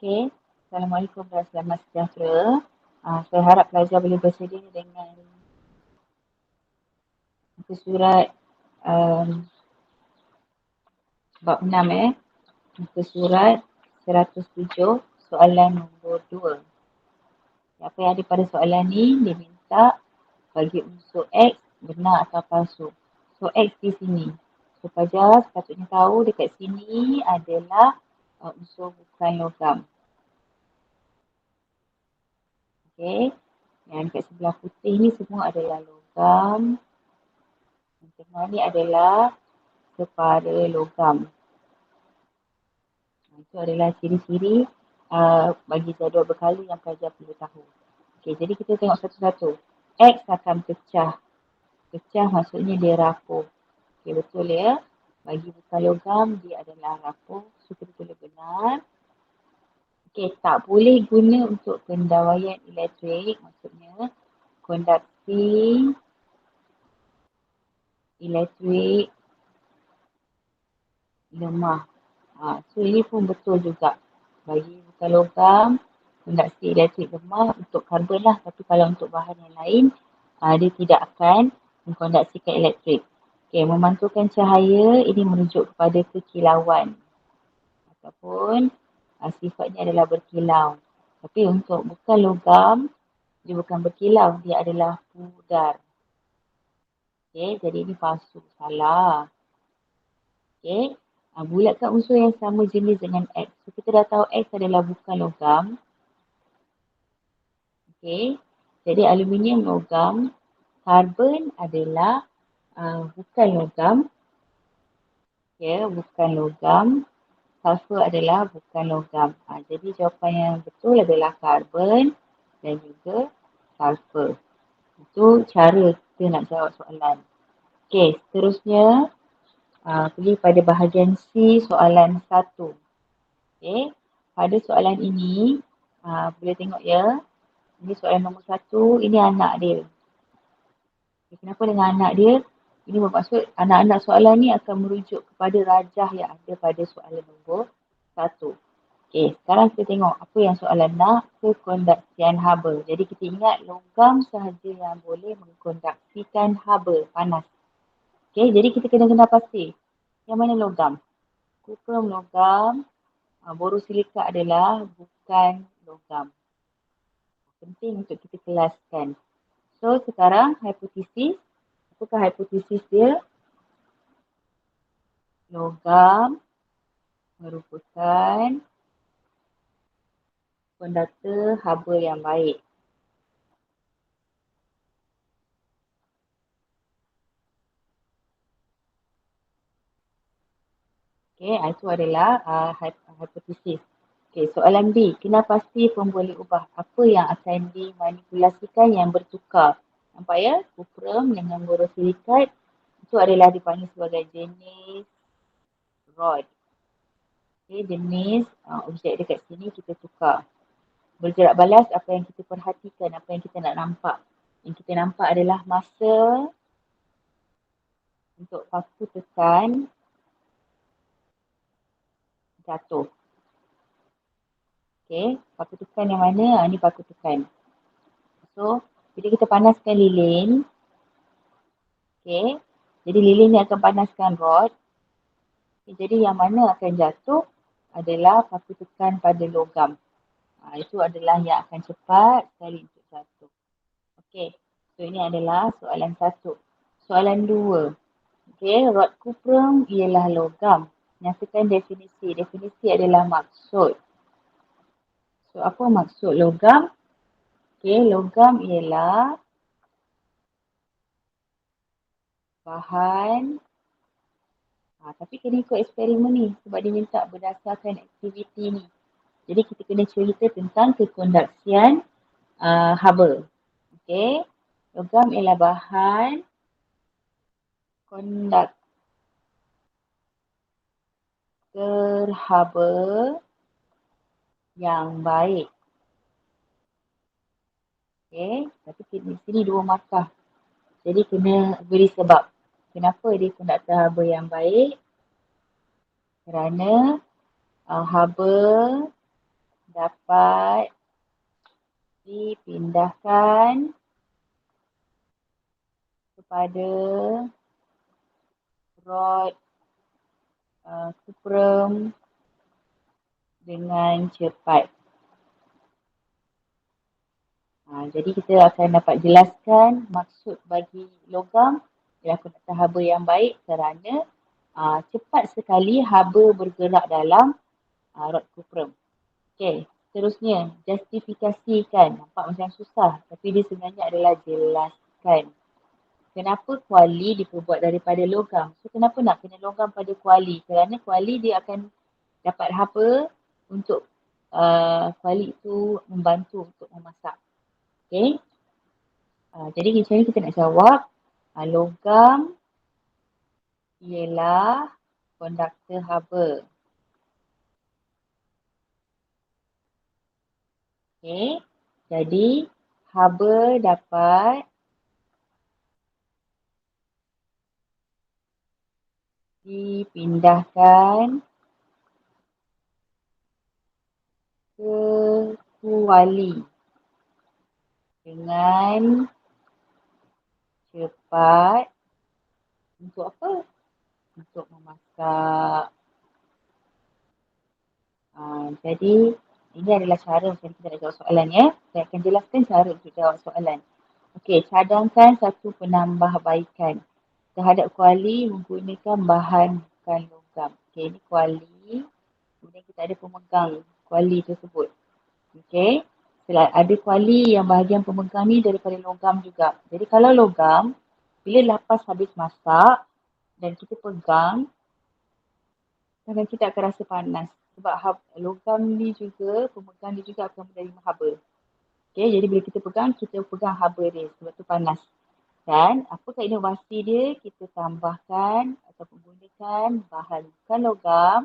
Okey, Assalamualaikum dan selamat sejahtera. Saya harap pelajar boleh bersedia dengan muka surat um, bab 6 muka surat 107 soalan nombor 2. Apa yang ada pada soalan ni, dia minta bagi unsur X benar atau palsu. So X di sini. So pelajar sepatutnya tahu dekat sini adalah unsur bukan logam. Okey, yang dekat sebelah putih ni semua adalah logam. Yang tengah ni adalah separa logam. Itu adalah ciri-ciri bagi jadual berkala yang pelajar perlu tahu. Okey, jadi kita tengok satu-satu. X akan pecah. Pecah maksudnya dia rapuh. Okey, betul ya. Bagi bukan logam, dia adalah rapuh. So, kita boleh benar. Okey, tak boleh guna untuk pendawaian elektrik. Maksudnya, kondaksi elektrik lemah. So ini pun betul juga. Bagi bukan logam, kondaksi elektrik lemah untuk karbon lah. Tapi kalau untuk bahan yang lain, dia tidak akan mengkondaksikan elektrik. Okay, memantulkan cahaya ini merujuk kepada kekilauan. Ataupun sifatnya adalah berkilau. Tapi untuk bukan logam, dia bukan berkilau, dia adalah pudar. Okay, jadi ini palsu, salah. Okay. Bulatkan unsur yang sama jenis dengan X. So, kita dah tahu X adalah bukan logam. Okay. Jadi aluminium logam. Karbon adalah bukan logam. Okay, bukan logam. Sulfur adalah bukan logam. Jadi jawapan yang betul adalah karbon dan juga sulfur. Itu cara kita nak jawab soalan. Okay, seterusnya pergi pada bahagian C soalan 1. Okay. Pada soalan ini, boleh tengok ya. Ini soalan nombor 1, ini anak dia. Okay, kenapa dengan anak dia? Ini bermaksud anak-anak soalan ni akan merujuk kepada rajah yang ada pada soalan nombor 1. Okay, sekarang kita tengok apa yang soalan nak, kekondaksian haba. Jadi kita ingat logam sahaja yang boleh mengkondaksikan haba panas. Okay, jadi kita kena pasti. Yang mana logam? Kuprum logam, borosilika adalah bukan logam. Penting untuk kita kelaskan. So sekarang hipotesis. Apakah hipotesis dia? Logam merupakan konduktor haba yang baik. Okay, itu adalah hipotesis. Okay, soalan B. Kena pasti pemboleh ubah. Apa yang akan dimanipulasikan yang bertukar? Nampak ya? Kuprum dengan borosilikat itu adalah dipanggil sebagai jenis rod. Okay, jenis objek dekat sini kita tukar. Bergerak balas apa yang kita perhatikan, apa yang kita nak nampak. Yang kita nampak adalah masa untuk paku tekan jatuh. Okay, paku tekan yang mana? Ni paku tekan. So, bila kita panaskan lilin, okay, jadi lilin ni akan panaskan rod. Okay, jadi yang mana akan jatuh adalah paku tekan pada logam. Itu adalah yang akan cepat sekali untuk jatuh. Okay, so ini adalah soalan 1. Soalan 2. Okay, rod kuprum ialah logam. Nyatakan definisi. Definisi adalah maksud. So, apa maksud logam? Okay, logam ialah bahan. Tapi kena ikut eksperimen ni sebab dia minta berdasarkan aktiviti ni. Jadi kita kena cerita tentang kekondaksian haba. Okay, logam ialah bahan konduktor haba yang baik. Okay, tapi di sini 2 markah. Jadi kena beri sebab. Kenapa dia konduktor haba yang baik? Kerana haba dapat dipindahkan kepada rod kuprum dengan cepat. Jadi kita akan dapat jelaskan maksud bagi logam ialah konduktör haba yang baik kerana cepat sekali haba bergerak dalam rod kuprum. Okey, seterusnya justifikasikan. Nampak macam susah tapi dia sebenarnya adalah jelaskan. Kenapa kuali diperbuat daripada logam? So kenapa nak kena logam pada kuali? Kerana kuali dia akan dapat haba untuk kuali itu membantu untuk memasak. Okey. Jadi macam ni kita nak jawab logam ialah konduktor haba. Okey. Jadi haba dapat dipindahkan ke kuali dengan cepat untuk apa? Untuk memasak. Jadi ini adalah cara macam kita nak jawab soalan ya. Saya akan jelaskan cara untuk jawab soalan. Okey, cadangkan satu penambahbaikan terhadap kuali menggunakan bahan bukan logam. Okey, ini kuali. Kemudian kita ada pemegang kuali tersebut. Okey. Ada kuali yang bahagian pemegang ni daripada logam juga. Jadi kalau logam, bila lepas habis masak dan kita pegang, kadang kita akan rasa panas. Sebab logam ni juga, pemegang ni juga akan menerima haba. Okay, jadi bila kita pegang haba dia. Sebab tu panas. Dan apakah inovasi dia? Kita tambahkan atau menggunakan bahan bukan logam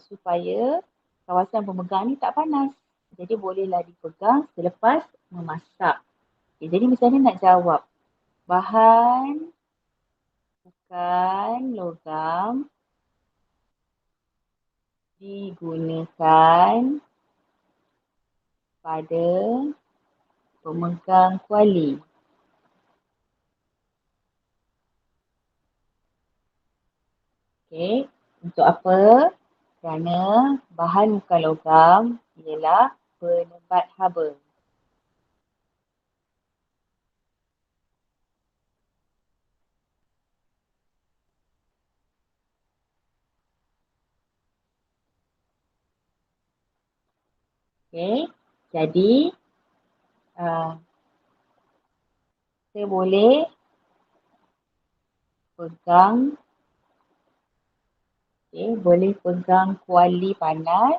supaya kawasan pemegang ni tak panas. Jadi bolehlah dipegang selepas memasak. Okay, jadi misalnya nak jawab bahan bukan logam digunakan pada pemegang kuali. Okey, untuk apa? Kerana bahan bukan logam ialah penebat haba. Okey, jadi saya boleh pegang, boleh pegang kuali panas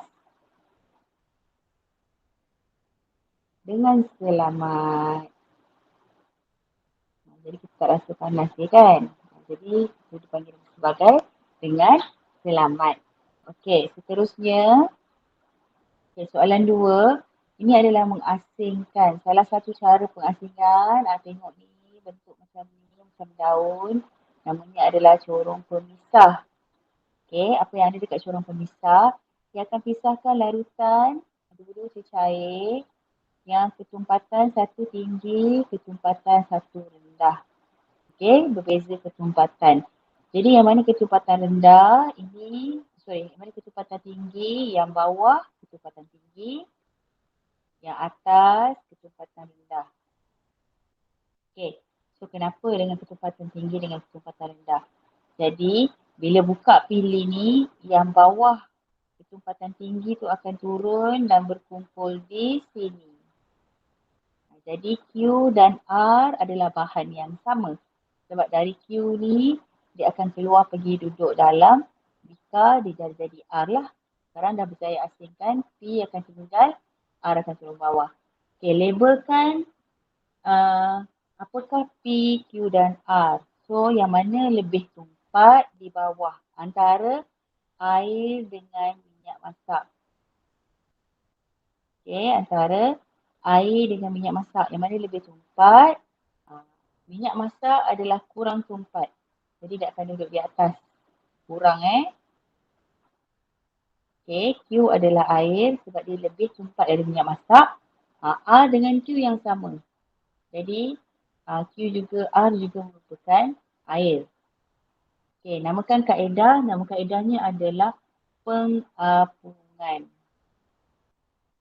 dengan selamat. Jadi kita tak rasa panas dia kan. Jadi kita dipanggil sebagai dengan selamat. Okey, seterusnya soalan 2. Ini adalah mengasingkan. Salah satu cara pengasingan, tengok ni bentuk macam ni, macam daun. Namanya adalah corong pemisah. Okey, apa yang ada dekat corong pemisah, dia akan pisahkan larutan dua-dua cecair yang ketumpatan satu tinggi, ketumpatan satu rendah. Okey, berbeza ketumpatan. Jadi yang mana ketumpatan rendah yang mana ketumpatan tinggi, yang bawah ketumpatan tinggi, yang atas ketumpatan rendah. Okey, so kenapa dengan ketumpatan tinggi dengan ketumpatan rendah? Jadi bila buka pilih ni, yang bawah ketumpatan tinggi tu akan turun dan berkumpul di sini. Jadi Q dan R adalah bahan yang sama. Sebab dari Q ni, dia akan keluar pergi duduk dalam bika, dia jadi R lah. Sekarang dah berjaya asingkan, P akan tinggal, R akan turun bawah. Okay, labelkan apakah P, Q dan R. So, yang mana lebih tumpat di bawah antara air dengan minyak masak. Okay, antara air dengan minyak masak. Yang mana lebih tumpat? Minyak masak adalah kurang tumpat. Jadi dia akan duduk di atas. Kurang Okay, Q adalah air sebab dia lebih cepat dari minyak masak. R dengan Q yang sama. Jadi Q juga, R juga merupakan air. Okay, namakan kaedah. Nama kaedahnya adalah pengapungan.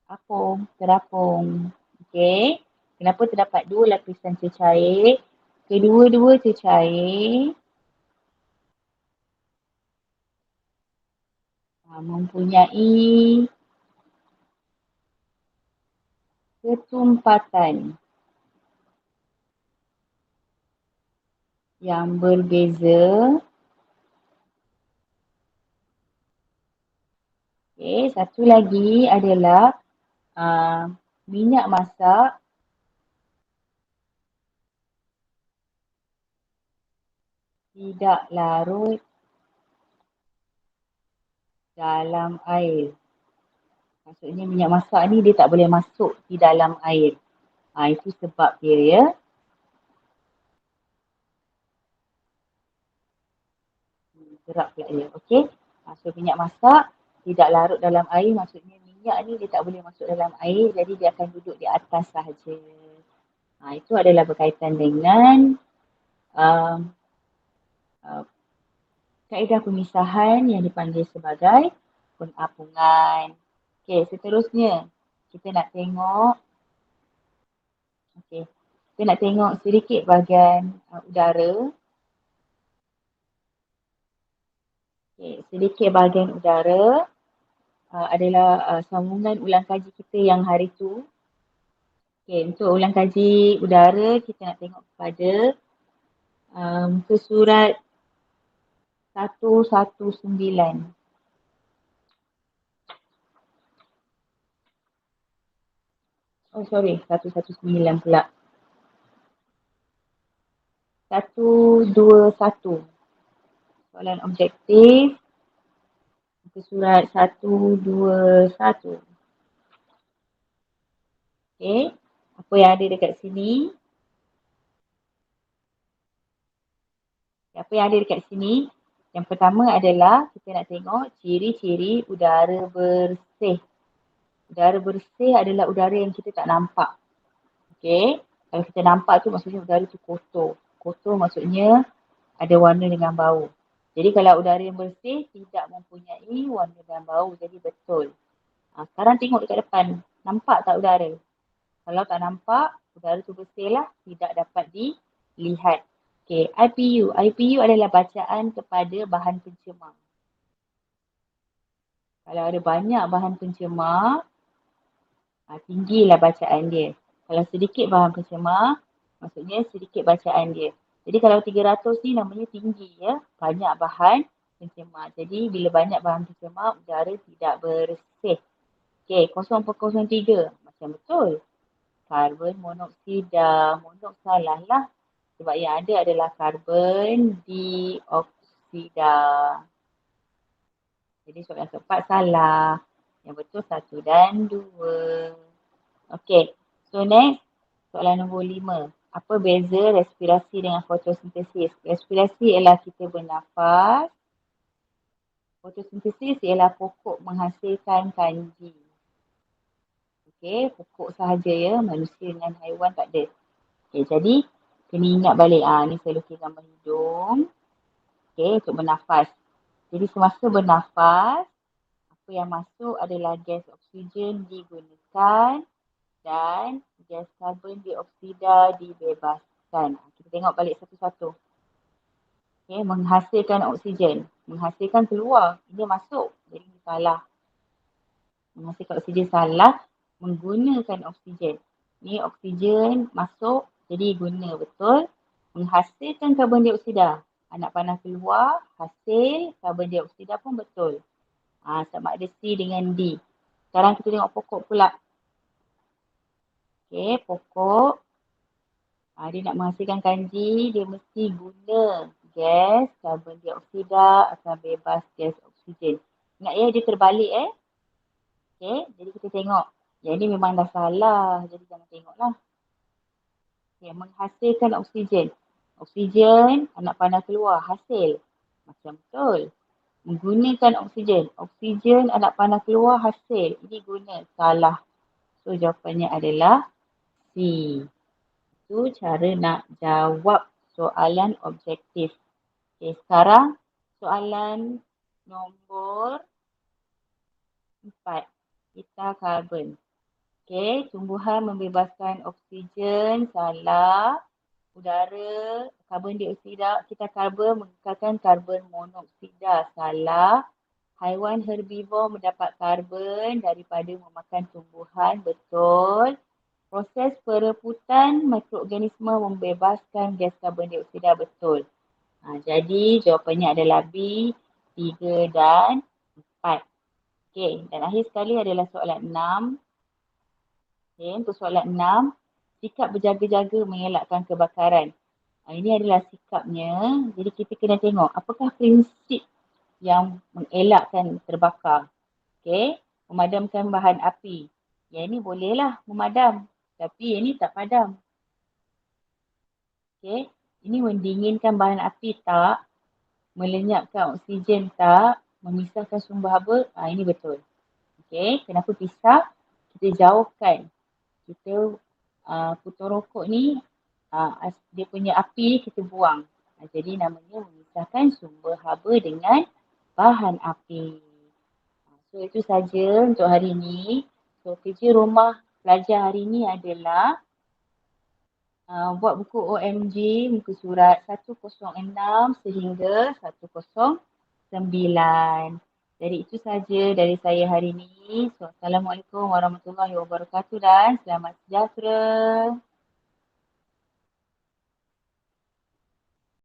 Apung, terapung. Okay. Kenapa terdapat dua lapisan cecair? Kedua-dua cecair mempunyai ketumpatan yang berbeza. Okay, satu lagi adalah minyak masak tidak larut dalam air. Maksudnya minyak masak ni dia tak boleh masuk di dalam air. Itu sebab dia ya. Gerak pula dia. Okey. So minyak masak tidak larut dalam air. Maksudnya minyak ni dia tak boleh masuk dalam air. Jadi dia akan duduk di atas sahaja. Itu adalah berkaitan dengan uh, uh, kaedah pemisahan yang dipanggil sebagai pengapungan. Okey, seterusnya kita nak tengok kita nak tengok sedikit bahagian udara. Sedikit bahagian udara adalah sambungan ulang kaji kita yang hari tu. Untuk ulang kaji udara kita nak tengok kepada muka surat 119. Oh sorry, 119 pula. 121. Soalan objektif muka surat 121. Okey, apa yang ada dekat sini? Apa yang ada dekat sini? Yang pertama adalah kita nak tengok ciri-ciri udara bersih. Udara bersih adalah udara yang kita tak nampak. Okey, kalau kita nampak tu maksudnya udara tu kotor. Kotor maksudnya ada warna dengan bau. Jadi kalau udara yang bersih tidak mempunyai warna dan bau, jadi betul. Sekarang tengok dekat depan, nampak tak udara? Kalau tak nampak, udara tu bersih lah, tidak dapat dilihat. Okay, IPU. IPU adalah bacaan kepada bahan pencemar. Kalau ada banyak bahan pencemar, tinggilah bacaan dia. Kalau sedikit bahan pencemar, maksudnya sedikit bacaan dia. Jadi kalau 300 ni namanya tinggi ya, banyak bahan pencemar. Jadi bila banyak bahan pencemar, udara tidak bersih. Okay, 0.03 macam betul. Karbon monoksida, monok salah lah. Sebab yang ada adalah karbon dioksida. Jadi soalan keempat salah. Yang betul 1 dan 2. Okay, so next soalan nombor 5. Apa beza respirasi dengan fotosintesis? Respirasi ialah kita bernafas. Fotosintesis ialah pokok menghasilkan kanji. Okay, pokok sahaja ya, manusia dengan haiwan tak ada. Okay, jadi kena ingat balik. Ni saya lukis gambar hidung. Okay, untuk bernafas. Jadi semasa bernafas, apa yang masuk adalah gas oksigen digunakan dan gas karbon dioksida dibebaskan. Kita tengok balik satu-satu. Okay, menghasilkan oksigen. Menghasilkan keluar. Ini masuk. Jadi salah. Menghasilkan oksigen salah. Menggunakan oksigen. Ni oksigen masuk. Jadi guna betul. Menghasilkan karbon dioksida. Anak panah keluar. Hasil karbon dioksida pun betul. Sama ada C dengan D. Sekarang kita tengok pokok pula. Okay, pokok. Dia nak menghasilkan kanji, dia mesti guna gas karbon dioksida akan bebas gas oksigen. Ingat ya, dia terbalik Okay, jadi kita tengok. Yang ni memang dah salah, jadi jangan tengoklah. Okay, menghasilkan oksigen. Oksigen, anak panah keluar, hasil. Macam betul. Menggunakan oksigen. Oksigen anak panah keluar hasil. Ini guna. Salah. So jawapannya adalah C. Itu cara nak jawab soalan objektif. Okay, sekarang soalan nombor 4. Kita karbon. Okay, tumbuhan membebaskan oksigen, salah. Udara, karbon dioksida, kita karbon mengekalkan karbon monoksida, salah. Haiwan herbivor mendapat karbon daripada memakan tumbuhan, betul. Proses perebutan mikroorganisma membebaskan gas karbon dioksida, betul. Jadi jawapannya adalah B, 3 dan 4. Okey, dan akhir sekali adalah soalan 6. Okay, untuk soalan 6, sikap berjaga-jaga mengelakkan kebakaran. Ini adalah sikapnya. Jadi kita kena tengok apakah prinsip yang mengelakkan terbakar. Okay, memadamkan bahan api. Yang ini bolehlah memadam. Tapi yang ini tak padam. Okay, ini mendinginkan bahan api tak. Melenyapkan oksigen tak. Memisahkan sumber haba. Ini betul. Okay, kenapa pisah? Kita jauhkan. Kita putung rokok ni, dia punya api kita buang. Jadi namanya memisahkan sumber haba dengan bahan api. So itu saja untuk hari ini. So kerja rumah pelajar hari ini adalah buat buku OMG muka surat 106 sehingga 109. Jadi itu saja dari saya hari ini. So, Assalamualaikum warahmatullahi wabarakatuh dan selamat sejahtera.